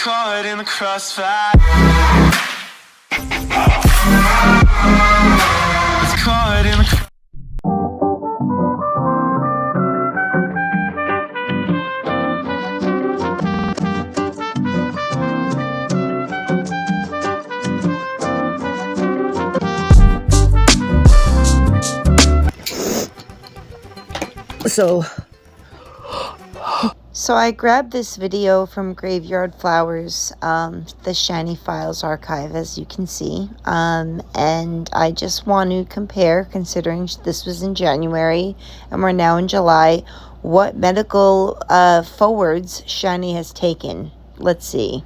caught in the crossfire. It's caught in the So I grabbed this video from Graveyard Flowers, the Shannys Files archive, as you can see, and I just want to compare, considering this was in January and we're now in July, what medical forwards Shannys has taken. Let's see.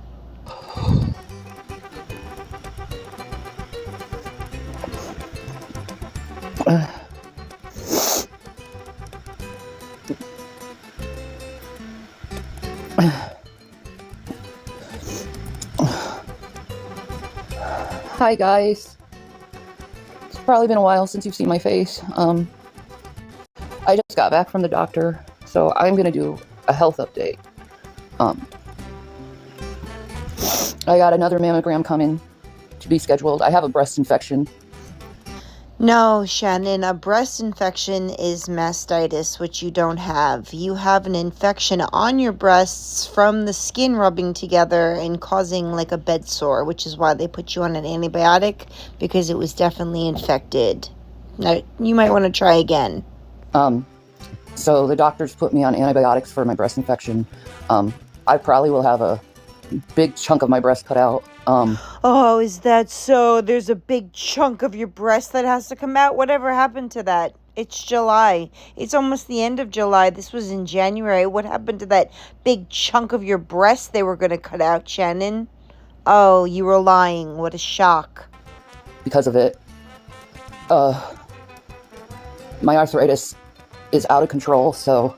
Hi guys, it's probably been a while since you've seen my face. I just got back from the doctor, so I'm gonna do a health update. I got another mammogram coming to be scheduled. I have a breast infection. No, Shannon, a breast infection is mastitis, which you don't have. You have an infection on your breasts from the skin rubbing together and causing like a bed sore, which is why they put you on an antibiotic, because it was definitely infected. Now, you might want to try again. So the doctors put me on antibiotics for my breast infection. I probably will have a big chunk of my breast cut out. Oh, is that so? There's a big chunk of your breast that has to come out? Whatever happened to that? It's July. It's almost the end of July. This was in January. What happened to that big chunk of your breast they were going to cut out, Shannon? Oh, you were lying. What a shock. Because of it, my arthritis is out of control, so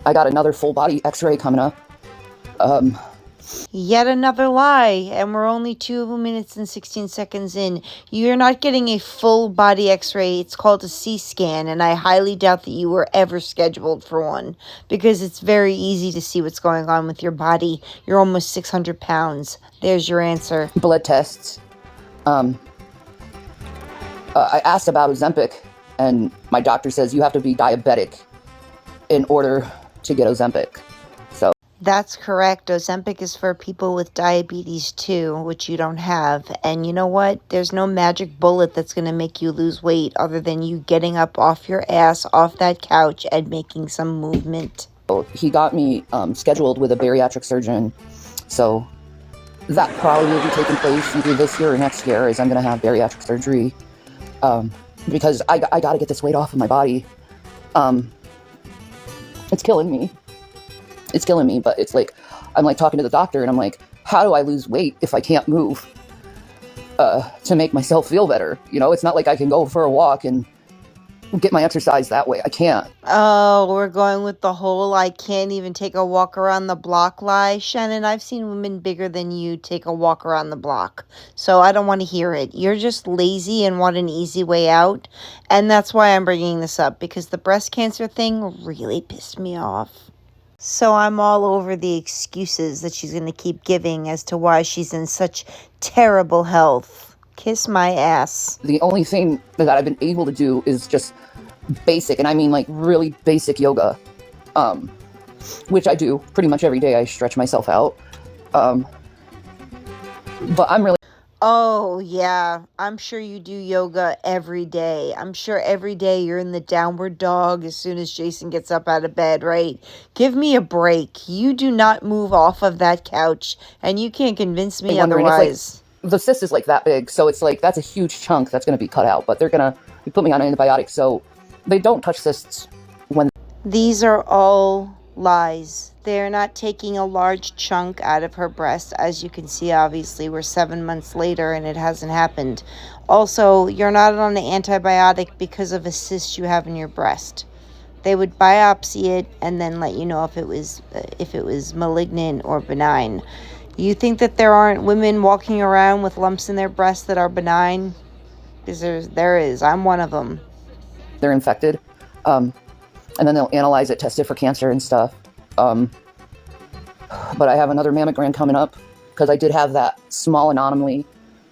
I got another full body x-ray coming up. Yet another lie, and we're only 2 minutes and 16 seconds in. You're not getting a full body x-ray. It's called a C-scan, and I highly doubt that you were ever scheduled for one, because it's very easy to see what's going on with your body. You're almost 600 pounds. There's your answer. Blood tests. I asked about Ozempic, and my doctor says you have to be diabetic in order to get Ozempic. So that's correct. Ozempic is for people with diabetes too, which you don't have. And you know what? There's no magic bullet that's going to make you lose weight other than you getting up off your ass, off that couch, and making some movement. He got me scheduled with a bariatric surgeon. So that probably will be taking place either this year or next year, as I'm going to have bariatric surgery. Because I got to get this weight off of my body. It's killing me. It's killing me, but it's like, I'm like talking to the doctor and I'm like, how do I lose weight if I can't move to make myself feel better? You know, it's not like I can go for a walk and get my exercise that way. I can't. Oh, we're going with the whole I can't even take a walk around the block lie. Shannon, I've seen women bigger than you take a walk around the block. So I don't want to hear it. You're just lazy and want an easy way out. And that's why I'm bringing this up, because the breast cancer thing really pissed me off. So I'm all over the excuses that she's going to keep giving as to why she's in such terrible health. Kiss my ass. The only thing that I've been able to do is just basic, and I mean like really basic yoga, which I do pretty much every day. I stretch myself out. But I'm really... Oh, yeah. I'm sure you do yoga every day. I'm sure every day you're in the downward dog as soon as Jason gets up out of bed, right? Give me a break. You do not move off of that couch, and you can't convince me otherwise. The cyst is like that big, so it's like that's a huge chunk that's going to be cut out, but they're going to put me on antibiotics, so they don't touch cysts when... These are all lies. They're not taking a large chunk out of her breast. As you can see, obviously, we're 7 months later and it hasn't happened. Also, you're not on an antibiotic because of a cyst you have in your breast. They would biopsy it and then let you know if it was malignant or benign. You think that there aren't women walking around with lumps in their breasts that are benign? Because there is. I'm one of them. They're infected. And then they'll analyze it, test it for cancer and stuff. But I have another mammogram coming up because I did have that small anomaly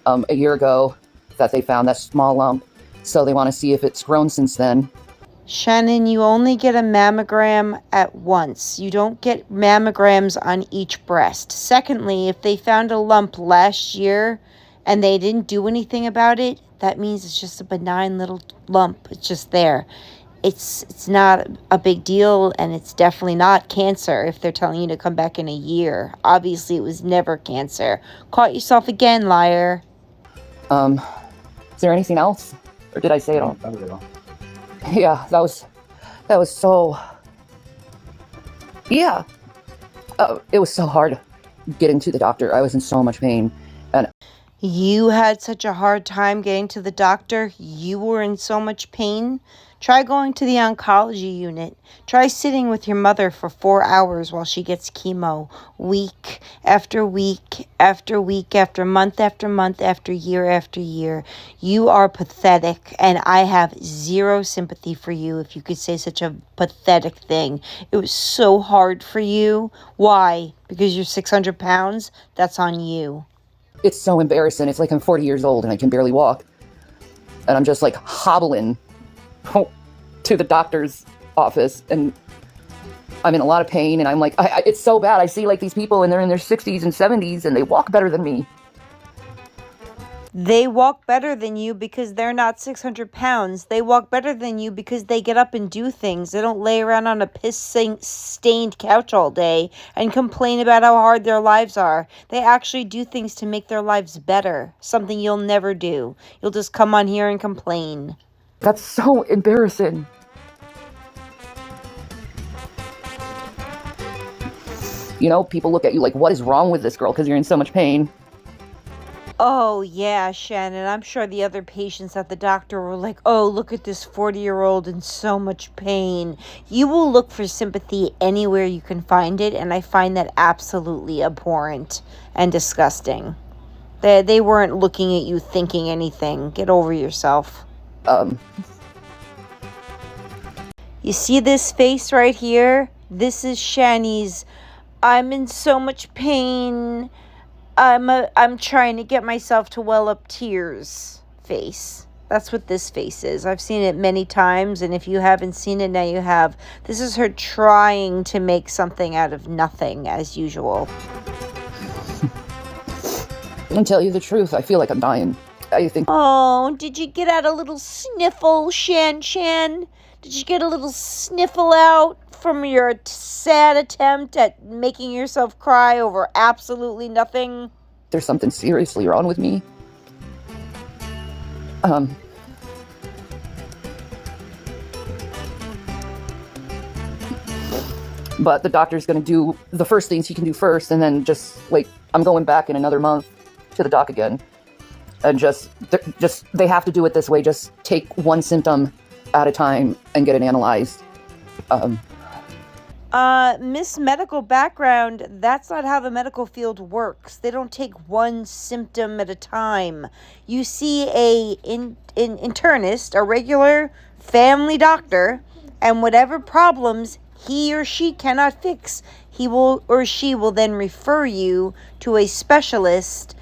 a year ago that they found, that small lump. So they want to see if it's grown since then. Shannon, you only get a mammogram at once. You don't get mammograms on each breast. Secondly, if they found a lump last year and they didn't do anything about it, that means it's just a benign little lump. It's just there. It's not a big deal, and it's definitely not cancer if they're telling you to come back in a year. Obviously, it was never cancer. Caught yourself again, liar. Is there anything else? Or did I say it all? That was it all. Yeah, that was so... Yeah. It was so hard getting to the doctor. I was in so much pain. And You had such a hard time getting to the doctor. You were in so much pain. Try going to the oncology unit. Try sitting with your mother for 4 hours while she gets chemo, week after week after week after month after year. You are pathetic, and I have zero sympathy for you if you could say such a pathetic thing. It was so hard for you. Why? Because you're 600 pounds? That's on you. it's so embarrassing. It's like I'm 40 years old and I can barely walk. And I'm just like hobbling to the doctor's office, and I'm in a lot of pain, and I'm like, it's so bad. I see like these people and they're in their 60s and 70s and they walk better than me. They walk better than you because they're not 600 pounds. They walk better than you because they get up and do things. They don't lay around on a piss-stained couch all day and complain about how hard their lives are. They actually do things to make their lives better, something you'll never do. You'll just come on here and complain. That's so embarrassing. You know, people look at you like, what is wrong with this girl? Because you're in so much pain. Oh, yeah, Shannon. I'm sure the other patients at the doctor were like, oh, look at this 40-year-old in so much pain. You will look for sympathy anywhere you can find it, and I find that absolutely abhorrent and disgusting. They weren't looking at you thinking anything. Get over yourself. You see this face right here? This is Shannys. I'm in so much pain. I'm trying to get myself to well up tears face. That's what this face is. I've seen it many times, and if you haven't seen it, now you have. This is her trying to make something out of nothing, as usual. To tell you the truth, I feel like I'm dying. I think... Oh, did you get out a little sniffle, Shan? Did you get a little sniffle out from your sad attempt at making yourself cry over absolutely nothing? There's something seriously wrong with me. But the doctor's going to do the first things he can do first, and then just, like, I'm going back in another month to the doc again. And they have to do it this way. Just take one symptom at a time and get it analyzed. Miss Medical Background, that's not how the medical field works. They don't take one symptom at a time. You see an internist, a regular family doctor, and whatever problems he or she cannot fix, he will or she will then refer you to a specialist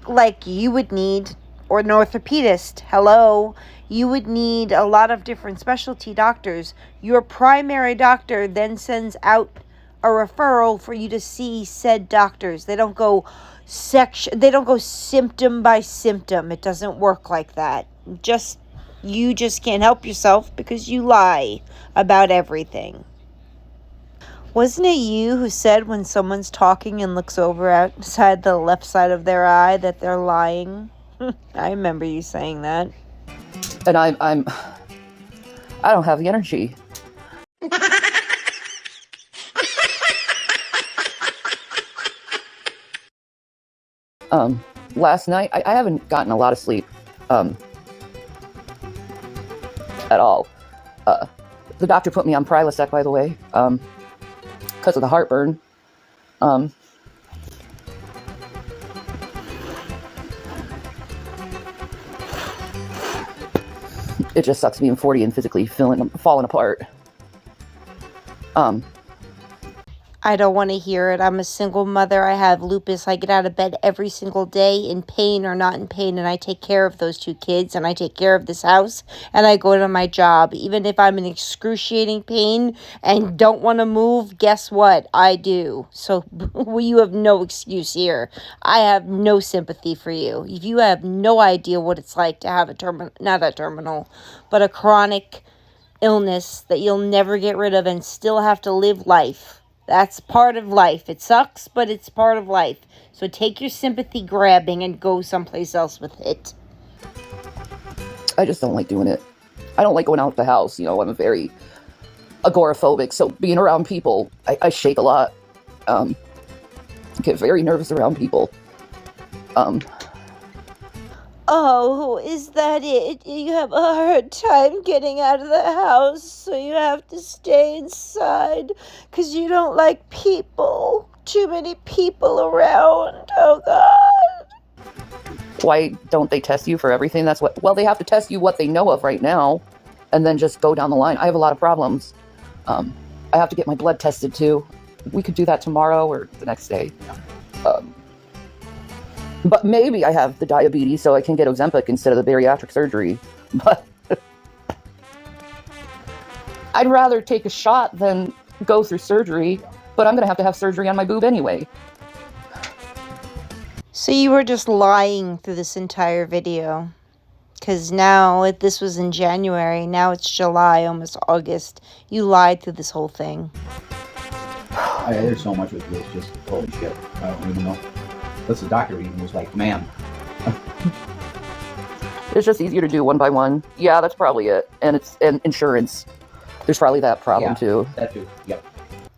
like you would need, or an orthopedist. Hello. You would need a lot of different specialty doctors. Your primary doctor then sends out a referral for you to see said doctors. They don't go symptom by symptom. It doesn't work like that. You just can't help yourself because you lie about everything. Wasn't it you who said when someone's talking and looks over outside the left side of their eye that they're lying? I remember you saying that. And I don't have the energy. Last night, I haven't gotten a lot of sleep, at all. The doctor put me on Prilosec, by the way, because of the heartburn. It just sucks being 40 and physically falling apart. I don't want to hear it. I'm a single mother. I have lupus. I get out of bed every single day in pain or not in pain, and I take care of those 2 kids, and I take care of this house, and I go to my job. Even if I'm in excruciating pain and don't want to move, guess what? I do. So you have no excuse here. I have no sympathy for you. If you have no idea what it's like to have but a chronic illness that you'll never get rid of and still have to live life. That's part of life. It sucks, but it's part of life. So take your sympathy grabbing and go someplace else with it. I just don't like doing it. I don't like going out of the house. You know, I'm a very agoraphobic, so being around people, I shake a lot. Get very nervous around people. Oh, is that it? You have a hard time getting out of the house, so you have to stay inside because you don't like people. Too many people around. Oh, God. Why don't they test you for everything? Well, they have to test you what they know of right now, and then just go down the line. I have a lot of problems. I have to get my blood tested, too. We could do that tomorrow or the next day. But maybe I have the diabetes, so I can get Ozempic instead of the bariatric surgery. But I'd rather take a shot than go through surgery, but I'm going to have surgery on my boob anyway. So you were just lying through this entire video. Because now, if this was in January, now it's July, almost August. You lied through this whole thing. There's so much of this, just holy shit. I don't even know. That's the doctor even was like, ma'am. It's just easier to do one by one. Yeah, that's probably it. And insurance. There's probably that problem too. That too, yep.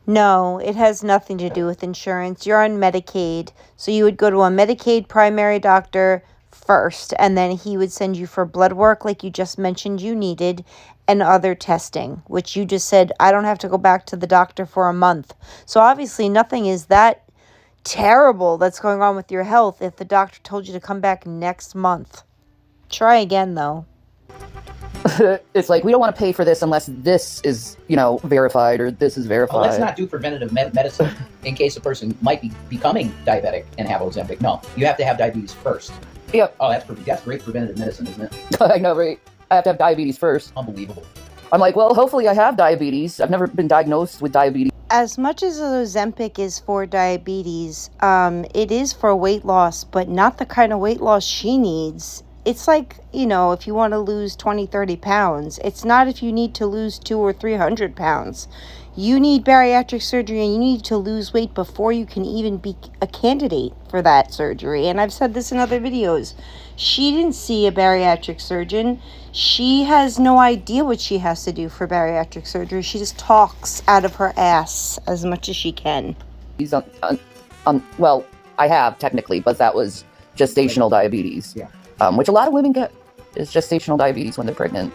No, it has nothing to do with insurance. You're on Medicaid. So you would go to a Medicaid primary doctor first, and then he would send you for blood work like you just mentioned you needed, and other testing, which you just said, I don't have to go back to the doctor for a month. So obviously nothing is that terrible that's going on with your health if the doctor told you to come back next month. Try again, though. It's like, we don't want to pay for this unless this is, verified or this is verified. Oh, let's not do preventative medicine in case a person might be becoming diabetic and have Ozempic. No, you have to have diabetes first. Yep. Oh, that's great preventative medicine, isn't it? I know, right? I have to have diabetes first. Unbelievable. I'm like, well, hopefully I have diabetes. I've never been diagnosed with diabetes. As much as Ozempic is for diabetes, it is for weight loss, but not the kind of weight loss she needs. It's like, if you want to lose 20, 30 pounds, it's not if you need to lose 200 or 300 pounds. You need bariatric surgery and you need to lose weight before you can even be a candidate for that surgery. And I've said this in other videos. She didn't see a bariatric surgeon. She has no idea what she has to do for bariatric surgery. She just talks out of her ass as much as she can. Well, I have technically, but that was gestational diabetes. Yeah. Which a lot of women get, is gestational diabetes when they're pregnant.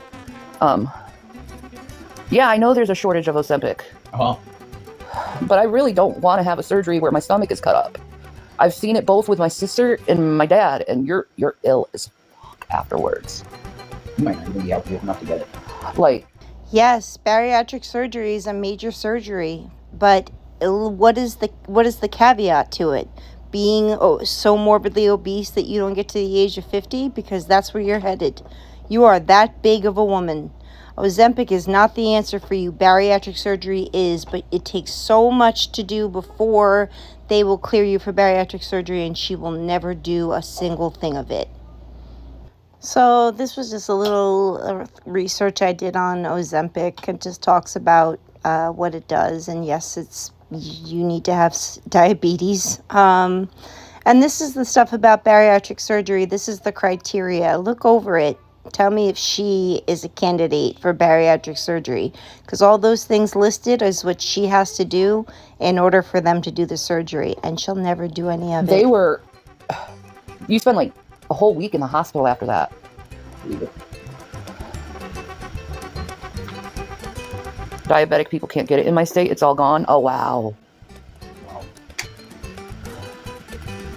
Yeah, I know there's a shortage of Ozempic. Uh-huh. But I really don't want to have a surgery where my stomach is cut up. I've seen it both with my sister and my dad, and you're ill as fuck afterwards. You might not even be healthy enough to get it. Like, yes, bariatric surgery is a major surgery, but what is the caveat to it? Being so morbidly obese that you don't get to the age of 50, because that's where you're headed. You are that big of a woman. Ozempic is not the answer for you. Bariatric surgery is, but it takes so much to do before they will clear you for bariatric surgery, and she will never do a single thing of it. So this was just a little research I did on Ozempic. It just talks about what it does, and yes, you need to have diabetes. And this is the stuff about bariatric surgery. This is the criteria. Look over it. Tell me if she is a candidate for bariatric surgery, because all those things listed is what she has to do in order for them to do the surgery, and she'll never do any of it. You spend like a whole week in the hospital after that. Diabetic people can't get it in my state. It's all gone. Oh, wow.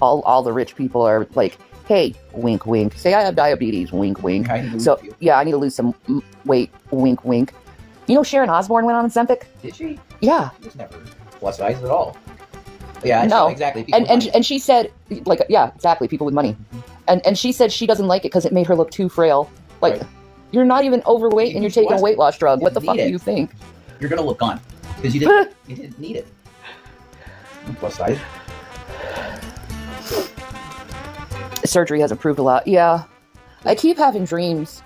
All the rich people are like, hey, wink, wink. Say I have diabetes, wink, wink. So, yeah, I need to lose some weight, wink, wink. You know Sharon Osbourne went on Ozempic? Did she? Yeah. Just never. plus size at all. Yeah, No, exactly. People with money. and she said, like, yeah, exactly, people with money, and she said she doesn't like it because it made her look too frail. Like, Right. you're not even overweight and you're taking a weight loss drug. You What the didn't fuck need do it. you think? You're gonna look gone because you didn't need it. Plus size. Surgery has improved a lot. Yeah, I keep having dreams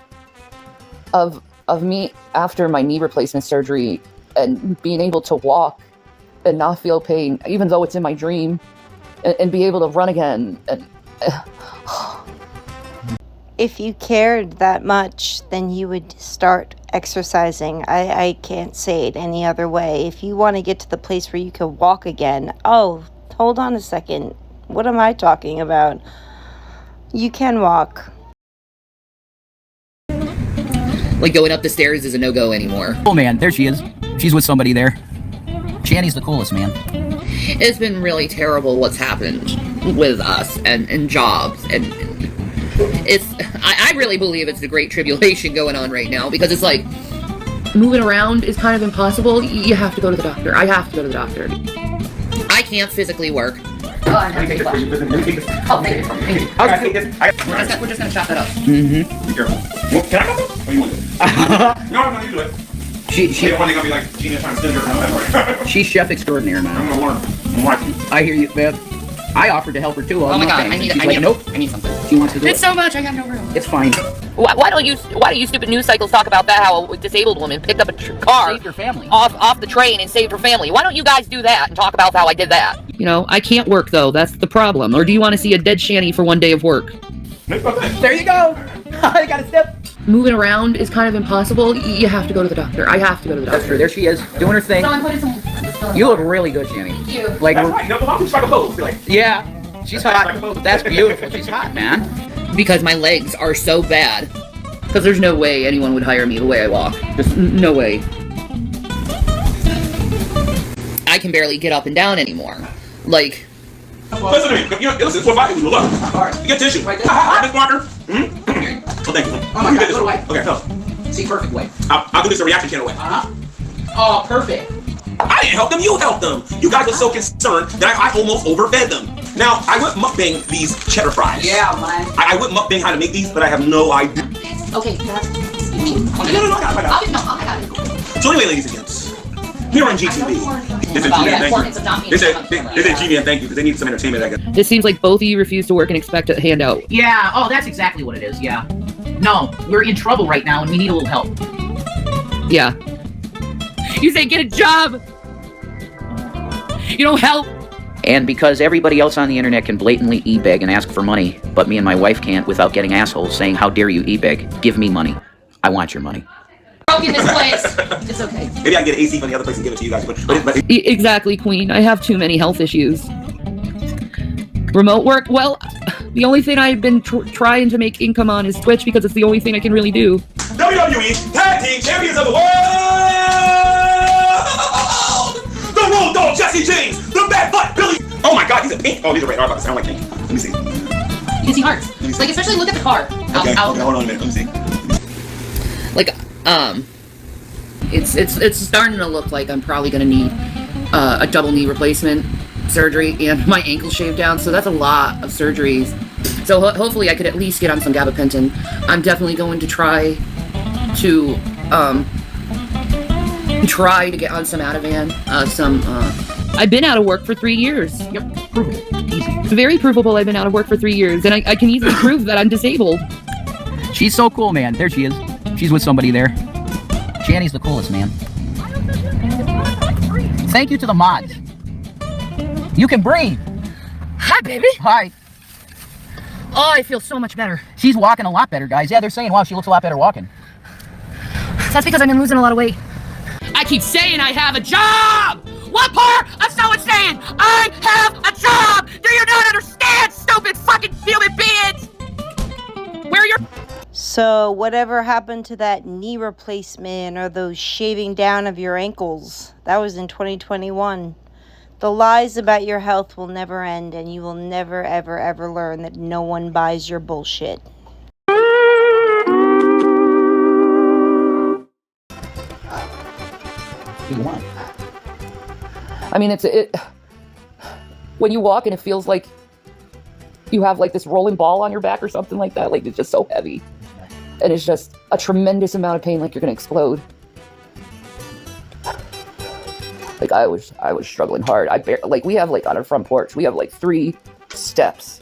of me after my knee replacement surgery and being able to walk and not feel pain, even though it's in my dream, and be able to run again. And If you cared that much, then you would start exercising. I can't say it any other way. If you want to get to the place where you can walk again, oh, hold on a second. What am I talking about? You can walk. like going up the stairs is a no-go anymore. Oh man, there she is. She's with somebody there. Shannys the coolest, man. It's been really terrible what's happened with us and jobs, and it's I really believe it's the great tribulation going on right now, because it's like moving around is kind of impossible. You have to go to the doctor. I have to go to the doctor. I can't physically work. Oh, I'm having a flash. Oh, thank you. Thank you. Okay, we're just gonna chop that up. Mm-hmm. Be careful. Well, can I go? Or you want to? No, you do it. She They're probably gonna be like Gina trying to send her. She's chef extraordinaire, I'm man. gonna learn. I'm watching. I hear you, man. I offered to help her too. Oh my god, I need nope. I need something. She wants to do It's it. so much, I got no room. It's fine. Why don't you stupid news cycles talk about that, how a disabled woman picked up a car Saved her family. off the train and saved her family? Why don't you guys do that and talk about how I did that? You know, I can't work though, that's the problem. Or do you want to see a dead Shanny for one day of work? There you go. I got a step. Moving around is kind of impossible. You have to go to the doctor. I have to go to the doctor. That's true. There she is, doing her thing. You look really good, Shanny. Thank you. Like, That's right. No, I'm just like a pose. Like, yeah, she's hot. That's beautiful. She's hot, man. Because my legs are so bad. Because there's no way anyone would hire me the way I walk. Just no way. I can barely get up and down anymore. Like, listen to me. You know, listen, it's what I do. Look. You get tissue. Right there. Miss Marker. Oh, thank you. Oh my God, go away. Okay, no. See, perfect way. I'll do this a reaction channel way. Oh, perfect. I didn't help them, you helped them. You guys were so concerned that I almost overfed them. Now, I went mukbang these cheddar fries. Yeah, man. I went mukbang how to make these, but I have no idea. okay, No, I got it. So anyway, ladies and gents, here on GTV, this is About the GTV, importance of not thank being you. on camera. They said GTV, thank you, because they need some entertainment, I guess. It seems like both of you refuse to work and expect a handout. Yeah. Oh, that's exactly what it is. Yeah. No, we're in trouble right now, and we need a little help. Yeah. You say get a job! You don't help! And because everybody else on the internet can blatantly e-beg and ask for money, but me and my wife can't without getting assholes saying, "How dare you e-beg? Give me money. I want your money." Broken this place! It's okay. Maybe I can get AC from the other place and give it to you guys, but Exactly, Queen. I have too many health issues. Remote work? Well, the only thing I've been trying to make income on is Twitch, because it's the only thing I can really do. WWE Tag Team Champions of the World! The Road Dogg Jesse James! The Bad Butt Billy! Oh my god, these are pink! Oh, these are red. I'm about to sound like pink. Let me see. You can see hearts. Like, especially look at the car. Okay, hold on a minute. Let me see. Like, it's starting to look like I'm probably gonna need a double knee replacement surgery and my ankle shaved down, so that's a lot of surgeries. So hopefully I could at least get on some gabapentin. I'm definitely going to try to get on some Ativan, I've been out of work for 3 years. Yep. Provable. Easy. It's very provable I've been out of work for 3 years, and I can easily prove that I'm disabled. She's so cool, man. There she is. She's with somebody there. Shannys the coolest, man. Thank you to the mods. You can breathe. Hi, baby. Hi. Oh, I feel so much better. She's walking a lot better, guys. Yeah, they're saying, wow, she looks a lot better walking. That's because I've been losing a lot of weight. I keep saying I have a job! What part of someone saying I have a job? Do you not understand, stupid fucking human beings? Where are your... So whatever happened to that knee replacement or those shaving down of your ankles? That was in 2021. The lies about your health will never end, and you will never, ever, ever learn that no one buys your bullshit. Who you want? I mean, when you walk and it feels like you have like this rolling ball on your back or something like that. Like, it's just so heavy. And it's just a tremendous amount of pain, like you're gonna explode. Like, I was struggling hard. Like, we have, like, on our front porch, we have like 3 steps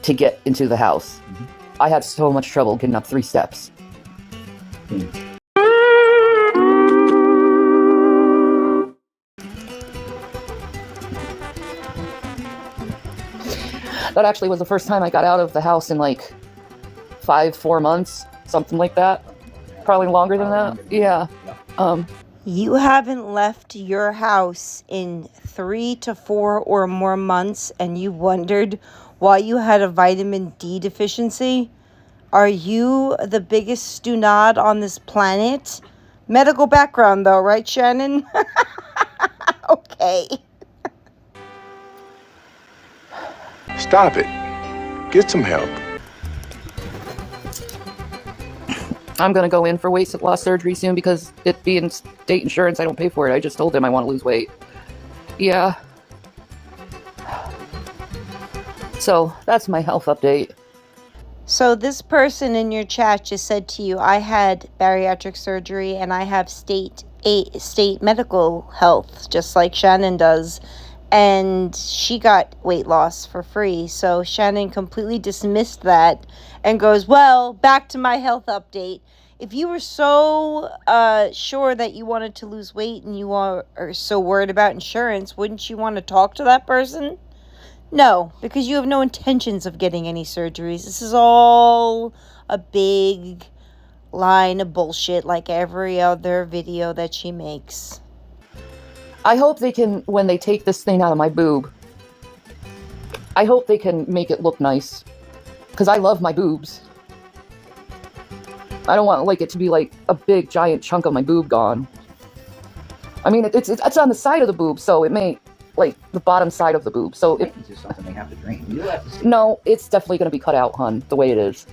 to get into the house. I had so much trouble getting up 3 steps. That actually was the first time I got out of the house in like 4 months, something like that. Probably longer than that. Yeah. You haven't left your house in 3 to 4 or more months, and you wondered why you had a vitamin D deficiency? Are you the biggest stunad on this planet? Medical background though, right, Shannon? Okay. Stop it. Get some help. I'm gonna go in for weight loss surgery soon because it being state insurance, I don't pay for it. I just told them I want to lose weight. Yeah. So that's my health update. So this person in your chat just said to you, I had bariatric surgery and I have state medical health, just like Shannon does. And she got weight loss for free. So Shannon completely dismissed that and goes, well, back to my health update. If you were so sure that you wanted to lose weight and you are so worried about insurance, wouldn't you want to talk to that person? No, because you have no intentions of getting any surgeries. This is all a big line of bullshit like every other video that she makes. I hope they can, when they take this thing out of my boob, I hope they can make it look nice. Because I love my boobs. I don't want like it to be like a big giant chunk of my boob gone. I mean, it's on the side of the boob, so it may, like, the bottom side of the boob. So It's just something they have to drain. You have to see. no, it's definitely going to be cut out, hon, the way it is.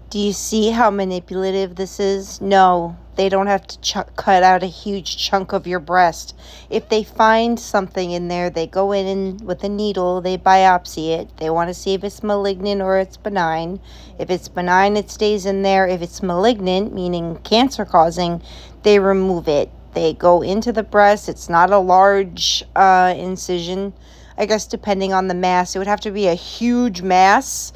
Do you see how manipulative this is? No, they don't have to cut out a huge chunk of your breast. If they find something in there, they go in with a needle, they biopsy it. They want to see if it's malignant or it's benign. If it's benign, it stays in there. If it's malignant, meaning cancer causing, they remove it. They go into the breast. It's not a large incision. I guess depending on the mass, it would have to be a huge mass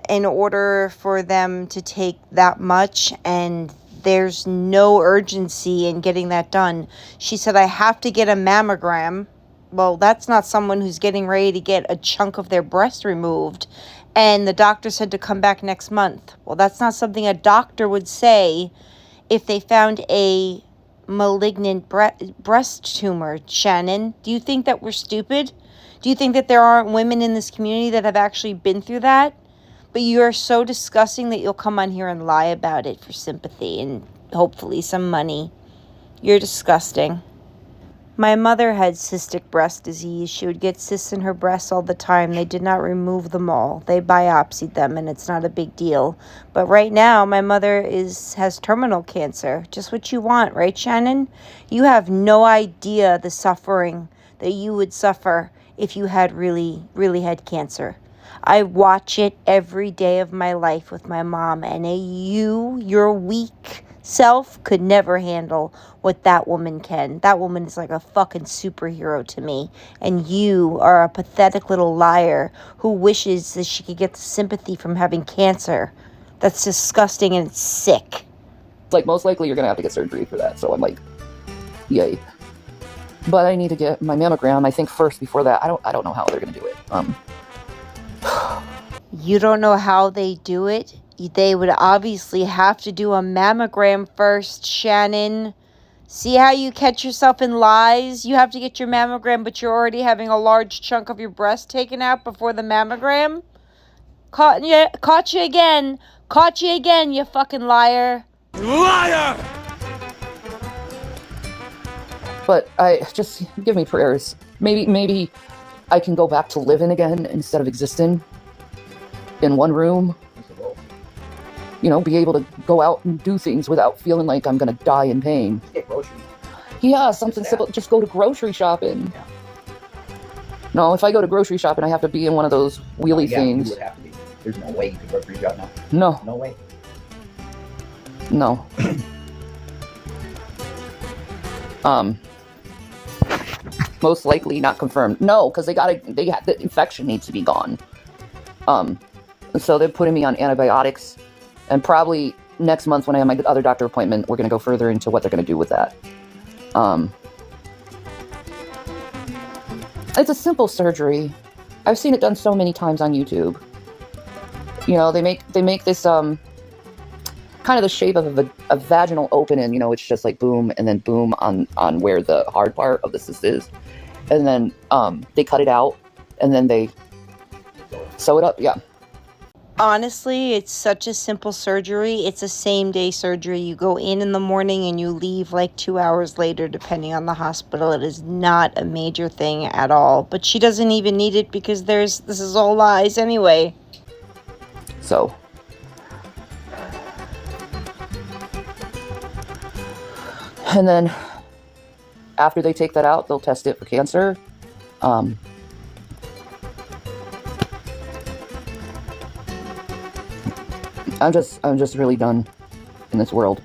in order for them to take that much, and there's no urgency in getting that done. She said, I have to get a mammogram. Well, that's not someone who's getting ready to get a chunk of their breast removed, and the doctor said to come back next month. Well, that's not something a doctor would say if they found a malignant breast tumor. Shannon, do you think that we're stupid? Do you think that there aren't women in this community that have actually been through that? But you are so disgusting that you'll come on here and lie about it for sympathy and hopefully some money. You're disgusting. My mother had cystic breast disease. She would get cysts in her breasts all the time. They did not remove them all. They biopsied them, and it's not a big deal. But right now, my mother has terminal cancer. Just what you want, right, Shannon? You have no idea the suffering that you would suffer if you had really, really had cancer. I watch it every day of my life with my mom, and your weak self could never handle what that woman can. That woman is like a fucking superhero to me, and you are a pathetic little liar who wishes that she could get the sympathy from having cancer. That's disgusting and it's sick. Like, most likely you're going to have to get surgery for that, so I'm like, yay. But I need to get my mammogram, I think, first before that. I don't know how they're going to do it. You don't know how they do it? They would obviously have to do a mammogram first, Shannon. See how you catch yourself in lies? You have to get your mammogram, but you're already having a large chunk of your breast taken out before the mammogram? Caught you again. Caught you again, you fucking liar. Liar! But I just give me prayers. Maybe I can go back to living again instead of existing in one room. You know, be able to go out and do things without feeling like I'm gonna die in pain. Get groceries. Yeah, something simple. Just go to grocery shopping. Yeah. No, if I go to grocery shopping, I have to be in one of those wheelie Yeah, things. you would have to be. There's no way you could grocery shop now. No. No way. No. Most likely not confirmed. No, because the infection needs to be gone. So they're putting me on antibiotics, and probably next month when I have my other doctor appointment, we're going to go further into what they're going to do with that. It's a simple surgery. I've seen it done so many times on YouTube. You know, they make this kind of the shape of a vaginal opening. You know, it's just like boom and then boom on where the hard part of the cyst is, and then they cut it out and then they sew it up. Yeah. Honestly, it's such a simple surgery. It's a same-day surgery. You go in the morning and you leave like 2 hours later, depending on the hospital. It is not a major thing at all. But she doesn't even need it because this is all lies anyway. So. And then after they take that out, they'll test it for cancer. I'm just really done in this world.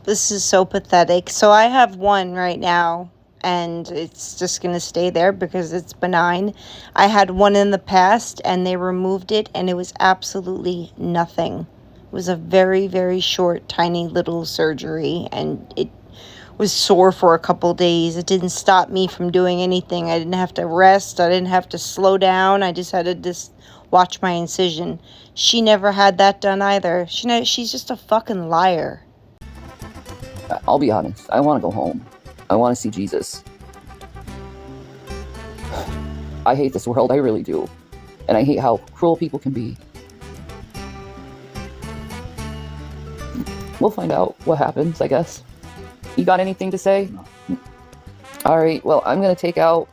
This is so pathetic. So I have one right now, and it's just going to stay there because it's benign. I had one in the past, and they removed it, and it was absolutely nothing. It was a very, very short, tiny little surgery, and it was sore for a couple days. It didn't stop me from doing anything. I didn't have to rest. I didn't have to slow down. I just had to watch my incision. She never had that done either. She's just a fucking liar. I'll be honest. I want to go home. I want to see Jesus. I hate this world. I really do. And I hate how cruel people can be. We'll find out what happens, I guess. You got anything to say? No. All right. Well, I'm going to take out,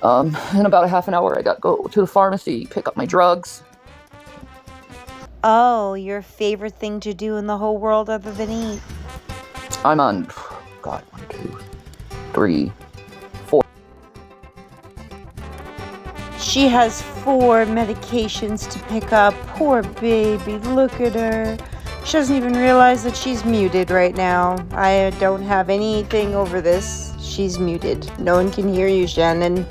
in about a half an hour, I got to go to the pharmacy, pick up my drugs. Oh, your favorite thing to do in the whole world other than eat. I'm on, God, 1, 2, 3, 4. She has 4 medications to pick up. Poor baby, look at her. She doesn't even realize that she's muted right now. I don't have anything over this. She's muted. No one can hear you, Shannon.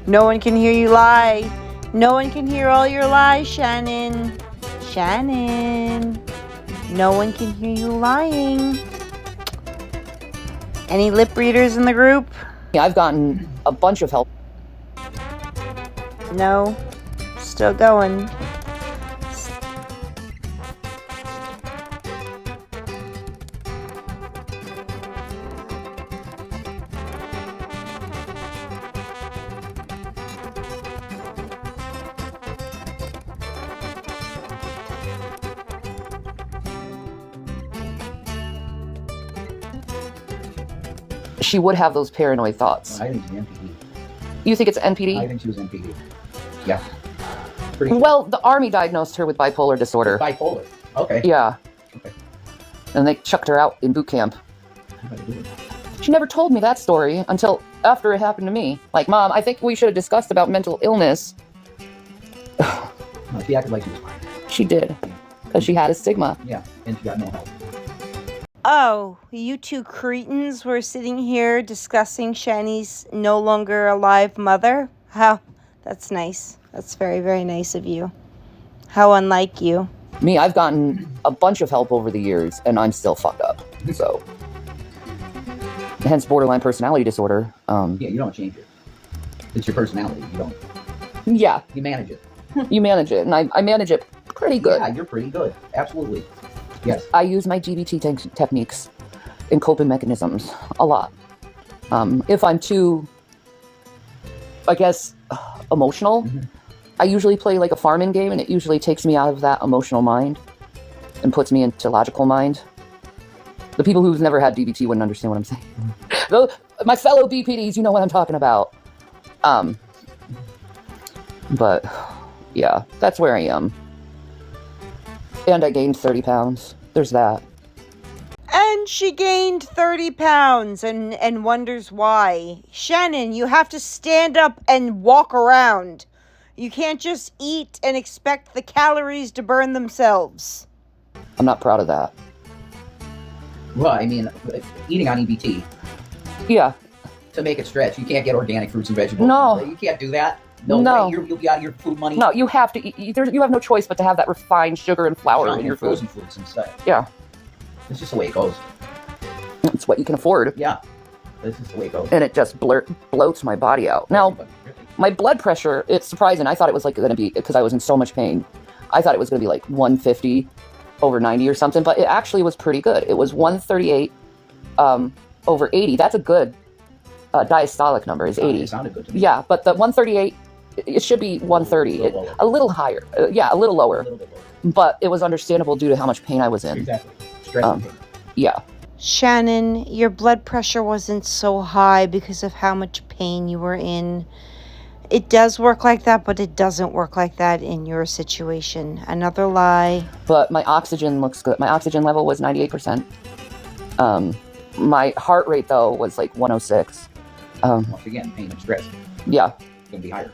No one can hear you lie. No one can hear all your lies, Shannon. Shannon. No one can hear you lying. Any lip readers in the group? Yeah, I've gotten a bunch of help. No. Still going. She would have those paranoid thoughts. I think she's NPD. You think it's NPD? I think she was NPD. Yeah. Pretty Well, the army diagnosed her with bipolar disorder. bipolar. Okay. Yeah. Okay. And they chucked her out in boot camp. How do I do it? She never told me that story until after it happened to me. Like, Mom, I think we should have discussed about mental illness. No, she acted like she was fine. She did. Because she had a stigma. Yeah, and she got no help. Oh, you two cretins were sitting here discussing Shannys no longer alive mother? How? That's nice. That's very, very nice of you. How unlike you. Me, I've gotten a bunch of help over the years, and I'm still fucked up. So, hence borderline personality disorder. Yeah, you don't change it. It's your personality. You don't. Yeah, You manage it. you manage it, and I manage it pretty good. Yeah, you're pretty good. Absolutely. Yes. I use my GBT techniques and coping mechanisms a lot. If I'm too, I guess, emotional, I usually play like a farming game, and it usually takes me out of that emotional mind and puts me into logical mind. The people who've never had DBT wouldn't understand what I'm saying. Though, my fellow BPDs, you know what I'm talking about. But yeah, that's where I am. And I gained 30 pounds. There's that. And she gained 30 pounds and wonders why. Shannon, you have to stand up and walk around. You can't just eat and expect the calories to burn themselves. I'm not proud of that. Well, I mean, eating on EBT Yeah. to make it stretch, you can't get organic fruits and vegetables. No. You can't do that. No. Way. You'll be out of your food money. No, you have to eat. You have no choice but to have that refined sugar and flour in your food. Frozen foods and stuff. Yeah. It's just the way it goes. It's what you can afford. Yeah. This is the way it goes. And it just bloats my body out. Now, my blood pressure, it's surprising. I thought it was like going to be, because I was in so much pain, I thought it was going to be like 150 over 90 or something, but it actually was pretty good. It was 138 over 80. That's a good diastolic number, is 80. It sounded good to me. Yeah, but the 138, it should be 130. A little higher. Yeah, a little lower. A little bit lower. But it was understandable due to how much pain I was in. Exactly. Stress and pain. Yeah. Shannon, your blood pressure wasn't so high because of how much pain you were in. It does work like that, but it doesn't work like that in your situation. Another lie. But my oxygen looks good. My oxygen level was 98%. My heart rate, though, was like 106. Once again, pain and stress. Yeah. It's going to be higher.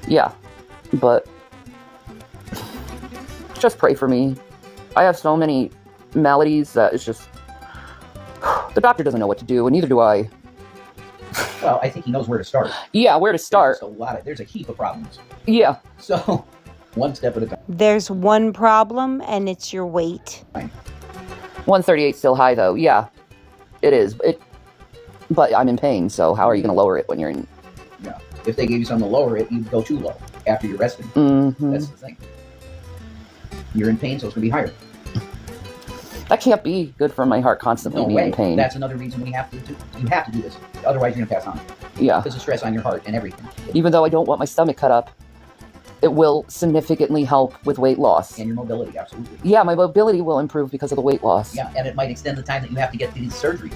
Yeah. But just pray for me. I have so many maladies that it's just... The doctor doesn't know what to do, and neither do I. Well, I think he knows where to start. Yeah, where to start. There's a heap of problems. Yeah. So, one step at a time. There's one problem, and it's your weight. 138 still high, though. Yeah, it is. But I'm in pain, so how are you going to lower it when you're in... Yeah. If they gave you something to lower it, you'd go too low after you're resting. Mm-hmm. That's the thing. You're in pain, so it's going to be higher. That can't be good for my heart constantly being in pain. That's another reason you have to do this. Otherwise, you're going to pass on. Yeah. Because of stress on your heart and everything. Even though I don't want my stomach cut up, it will significantly help with weight loss. And your mobility, absolutely. Yeah, my mobility will improve because of the weight loss. Yeah, and it might extend the time that you have to get these surgeries.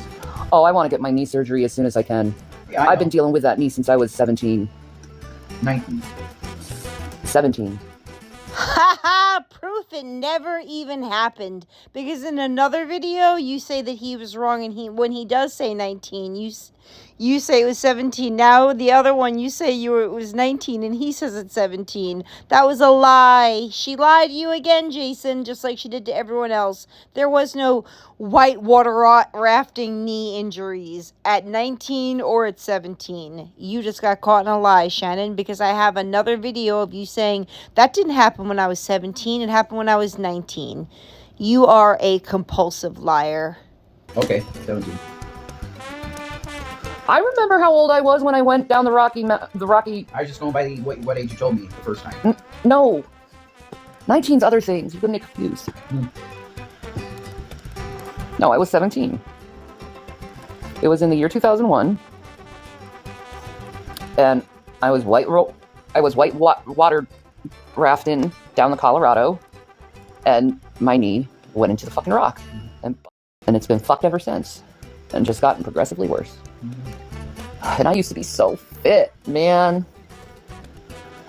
Oh, I want to get my knee surgery as soon as I can. Yeah, I've been dealing with that knee since I was 17. 19. Ha 17. ha! Proof it never even happened. Because in another video, you say that he was wrong, and when he does say 19, you say it was 17. Now the other one, you say it was 19, and he says it's 17. That was a lie. She lied to you again, Jason, just like she did to everyone else. There was no whitewater rafting knee injuries at 19 or at 17. You just got caught in a lie, Shannon, because I have another video of you saying that didn't happen when I was 17. It happened when I was 19. You are a compulsive liar. Okay, 17. I remember how old I was when I went down the Rocky. I was just going by what age you told me the first time. No. 19's other things. You're going to get confused. No, I was 17. It was in the year 2001. And I was whitewater rafting down the Colorado. And my knee went into the fucking rock. And it's been fucked ever since. And just gotten progressively worse. And I used to be so fit, man.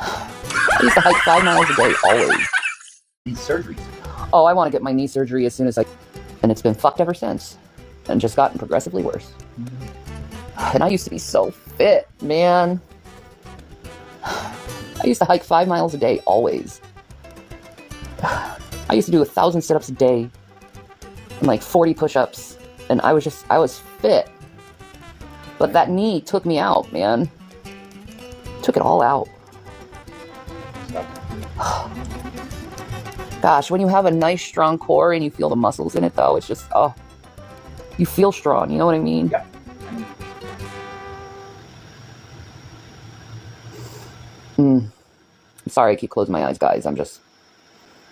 I used to hike 5 miles a day, always. These surgeries. Oh, I want to get my knee surgery as soon as I... And it's been fucked ever since. And just gotten progressively worse. And I used to be so fit, man. I used to hike 5 miles a day, always. I used to do 1,000 sit-ups a day. And like 40 push-ups. And I was fit. But that knee took me out, man. Took it all out. Gosh, when you have a nice, strong core and you feel the muscles in it, though, it's just, oh. You feel strong, you know what I mean? Yeah. Sorry, I keep closing my eyes, guys. I'm just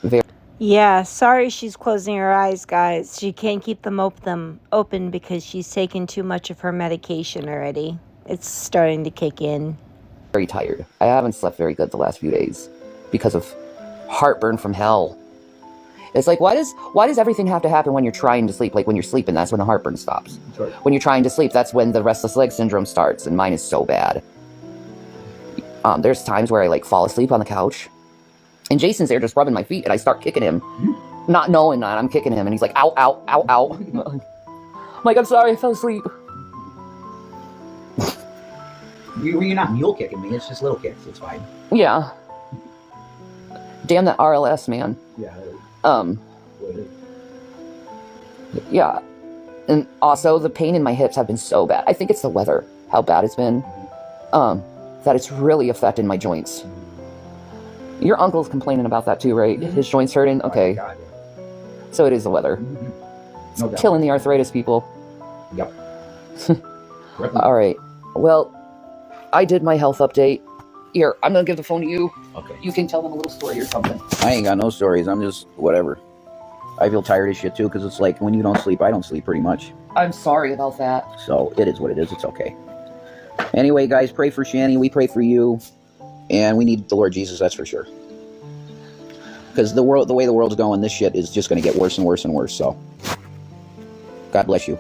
very... Yeah, sorry she's closing her eyes, guys. She can't keep them open because she's taken too much of her medication already. It's starting to kick in. Very tired. I haven't slept very good the last few days because of heartburn from hell. It's like, why does everything have to happen when you're trying to sleep? Like when you're sleeping, that's when the heartburn stops. Sure. When you're trying to sleep, that's when the restless leg syndrome starts, and mine is so bad. There's times where I like fall asleep on the couch. And Jason's there just rubbing my feet, and I start kicking him, not knowing that I'm kicking him, and he's like, ow, ow, ow, ow. Like, I'm sorry, I fell asleep. You're not mule kicking me. It's just little kicks. It's fine. Yeah. Damn that RLS, man. Yeah. Yeah. And also, the pain in my hips have been so bad. I think it's the weather, how bad it's been. That it's really affected my joints. Your uncle's complaining about that too, right? His joints hurting? Okay. God, yeah. So it is the weather. No doubt. Killing the arthritis, people. Yep. Alright. Well, I did my health update. Here, I'm gonna give the phone to you. Okay. You can tell them a little story or something. I ain't got no stories. I'm just whatever. I feel tired as shit too, because it's like when you don't sleep, I don't sleep pretty much. I'm sorry about that. So it is what it is. It's okay. Anyway, guys, pray for Shanny. We pray for you, and we need the Lord Jesus. That's for sure. Because the way the world's going, this shit is just going to get worse and worse and worse. So, God bless you.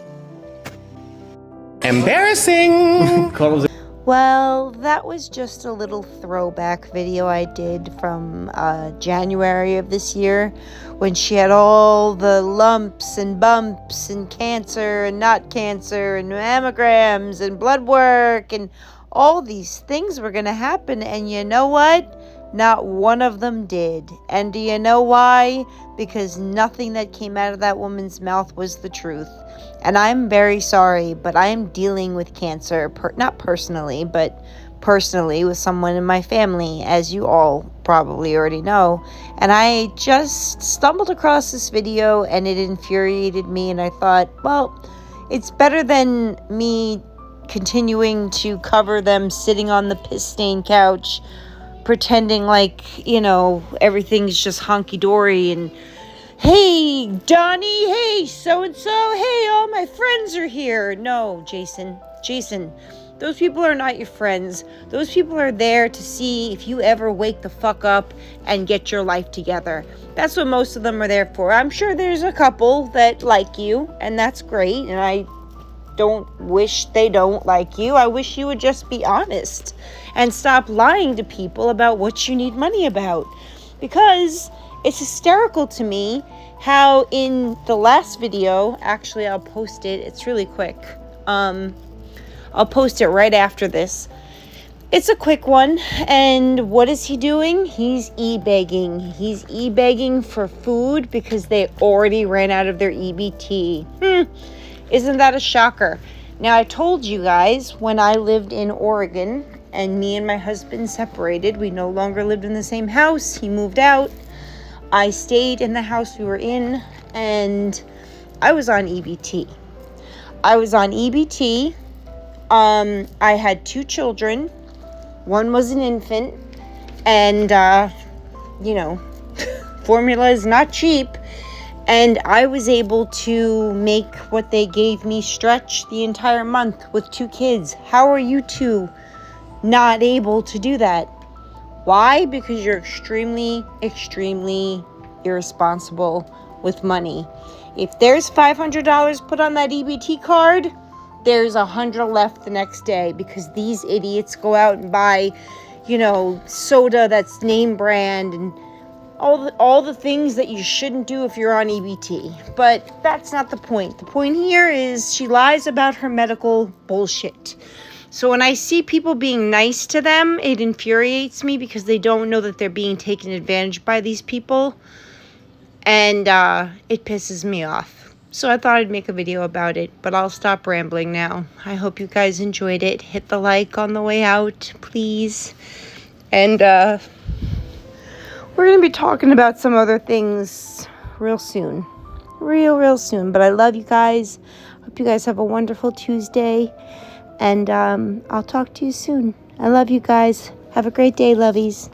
Embarrassing! Well, that was just a little throwback video I did from January of this year when she had all the lumps and bumps and cancer and not cancer and mammograms and blood work and all these things were going to happen. And you know what? Not one of them did. And do you know why? Because nothing that came out of that woman's mouth was the truth. And I'm very sorry, but I am dealing with cancer, not personally, but personally with someone in my family, as you all probably already know. And I just stumbled across this video and it infuriated me. And I thought, well, it's better than me continuing to cover them sitting on the piss-stained couch, pretending like, you know, everything's just hunky-dory and hey, Donnie, hey, so-and-so, hey, all my friends are here. No, Jason, those people are not your friends. Those people are there to see if you ever wake the fuck up and get your life together. That's what most of them are there for. I'm sure there's a couple that like you, and that's great, and I don't wish they don't like you. I wish you would just be honest and stop lying to people about what you need money about. Because it's hysterical to me how in the last video, actually I'll post it, it's really quick. I'll post it right after this. It's a quick one, and what is he doing? He's e-begging. He's e-begging for food because they already ran out of their EBT. Isn't that a shocker? Now, I told you guys when I lived in Oregon and me and my husband separated, we no longer lived in the same house. He moved out. I stayed in the house we were in, and I was on EBT. I had 2 children. One was an infant, and, formula is not cheap. And I was able to make what they gave me stretch the entire month with 2 kids. How are you 2 not able to do that? Why? Because you're extremely, extremely irresponsible with money. If there's $500 put on that EBT card, there's 100 left the next day because these idiots go out and buy, soda that's name brand and all the things that you shouldn't do if you're on EBT. But that's not the point. The point here is she lies about her medical bullshit. So when I see people being nice to them, it infuriates me because they don't know that they're being taken advantage by these people. And it pisses me off. So I thought I'd make a video about it, but I'll stop rambling now. I hope you guys enjoyed it. Hit the like on the way out, please. And we're going to be talking about some other things real soon. Real soon. But I love you guys. Hope you guys have a wonderful Tuesday. And I'll talk to you soon. I love you guys. Have a great day, lovies.